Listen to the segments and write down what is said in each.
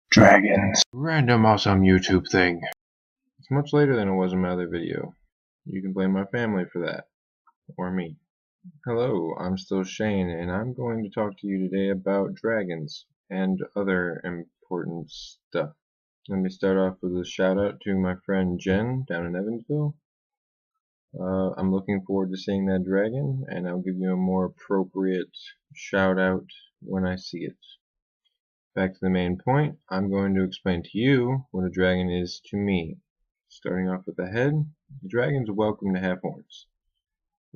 Dragons. Random awesome YouTube thing. It's much later than it was in my other video. You can blame my family for that. Or me. Hello, I'm still Shane, and I'm going to talk to you today about dragons and other important stuff. Let me start off with a shout out to my friend Jen down in Evansville. I'm looking forward to seeing that dragon, and I'll give you a more appropriate shout out when I see it. Back to the main point, I'm going to explain to you what a dragon is to me. Starting off with the head, the dragon's welcome to have horns.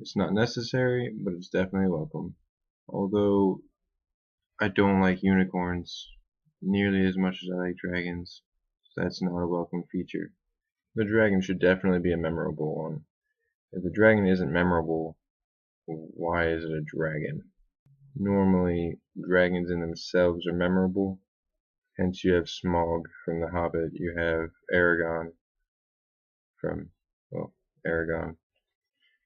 It's not necessary, but it's definitely welcome. Although I don't like unicorns nearly as much as I like dragons, so that's not a welcome feature. The dragon should definitely be a memorable one. If the dragon isn't memorable, why is it a dragon? Normally, dragons in themselves are memorable. Hence you have Smaug from The Hobbit, you have Aragorn from, Aragorn.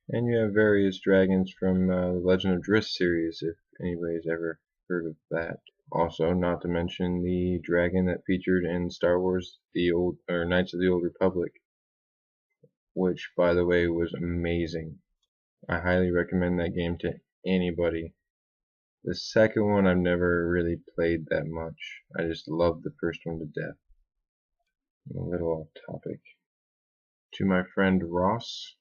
And you have various dragons from the Legend of Driss series, if anybody's ever heard of that. Also, not to mention the dragon that featured in Star Wars, Knights of the Old Republic, which, by the way, was amazing. I highly recommend that game to anybody. The second one I've never really played that much. I just loved the first one to death. A little off topic. To my friend Ross,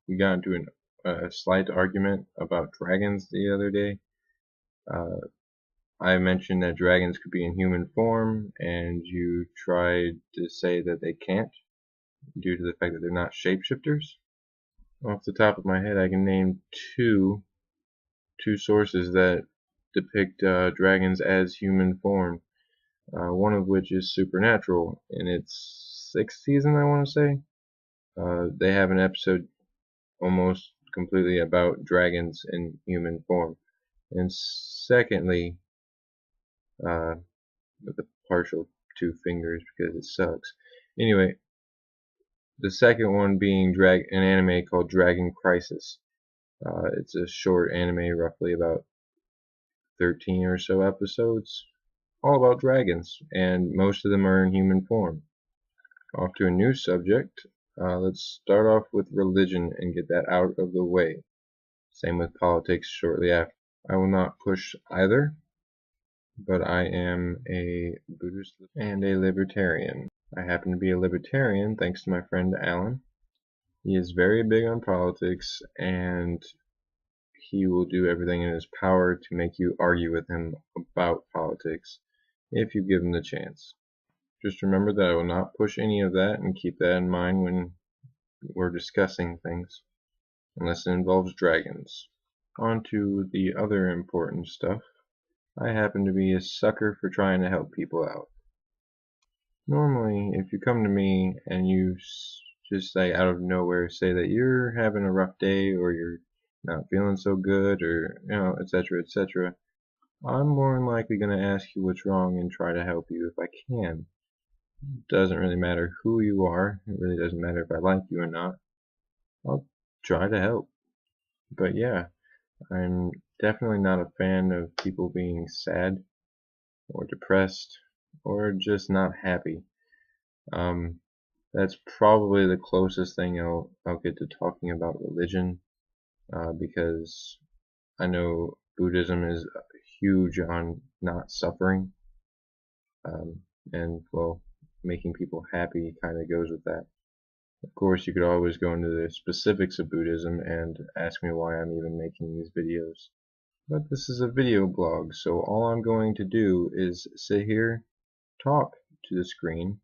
we got into a slight argument about dragons the other day. I mentioned that dragons could be in human form, and you tried to say that they can't due to the fact that they're not shapeshifters. Off the top of my head, I can name two sources that depict dragons as human form. One of which is Supernatural. In its 6th season, I want to say, they have an episode almost completely about dragons in human form. And secondly, with the partial 2 fingers because it sucks. Anyway, the second one being an anime called Dragon Crisis. It's a short anime, roughly about 13 or so episodes, all about dragons, and most of them are in human form. Off to a new subject. Let's start off with religion and get that out of the way. Same with politics shortly after. I will not push either, but I am a Buddhist and a libertarian. I happen to be a libertarian thanks to my friend Alan. He is very big on politics, and he will do everything in his power to make you argue with him about politics if you give him the chance. Just remember that I will not push any of that, and keep that in mind when we're discussing things, unless it involves dragons. On to the other important stuff. I happen to be a sucker for trying to help people out. Normally, if you come to me and you just out of nowhere say that you're having a rough day, or you're not feeling so good, or etc., etc., I'm more than likely going to ask you what's wrong and try to help you if I can. It doesn't really matter who you are. It really doesn't matter if I like you or not. I'll try to help. But yeah, I'm definitely not a fan of people being sad or depressed or just not happy. That's probably the closest thing I'll get to talking about religion, because I know Buddhism is huge on not suffering, and well, making people happy kind of goes with that. Of course, you could always go into the specifics of Buddhism and ask me why I'm even making these videos. But this is a video blog, so all I'm going to do is sit here, talk to the screen,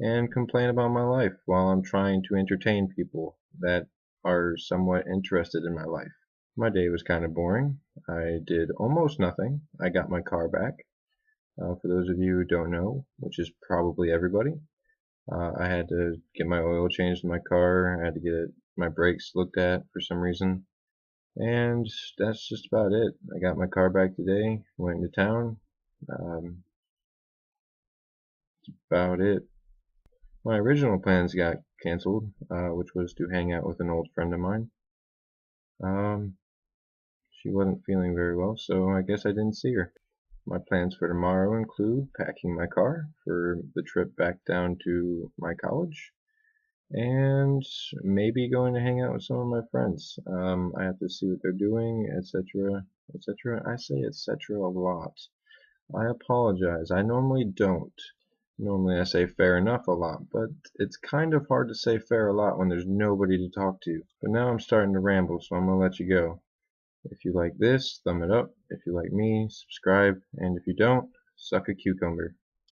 and complain about my life while I'm trying to entertain people that are somewhat interested in my life. My day was kind of boring. I did almost nothing. I got my car back. For those of you who don't know, which is probably everybody, I had to get my oil changed in my car. I had to get my brakes looked at for some reason. And that's just about it. I got my car back today, went into town. That's about it. My original plans got canceled, which was to hang out with an old friend of mine. She wasn't feeling very well, so I guess I didn't see her. My plans for tomorrow include packing my car for the trip back down to my college, and maybe going to hang out with some of my friends. I have to see what they're doing, etc., etc. I say etc. a lot. I apologize. I normally don't. Normally I say fair enough a lot, but it's kind of hard to say fair a lot when there's nobody to talk to. But now I'm starting to ramble, so I'm gonna let you go. If you like this, thumb it up. If you like me, subscribe. And if you don't, suck a cucumber.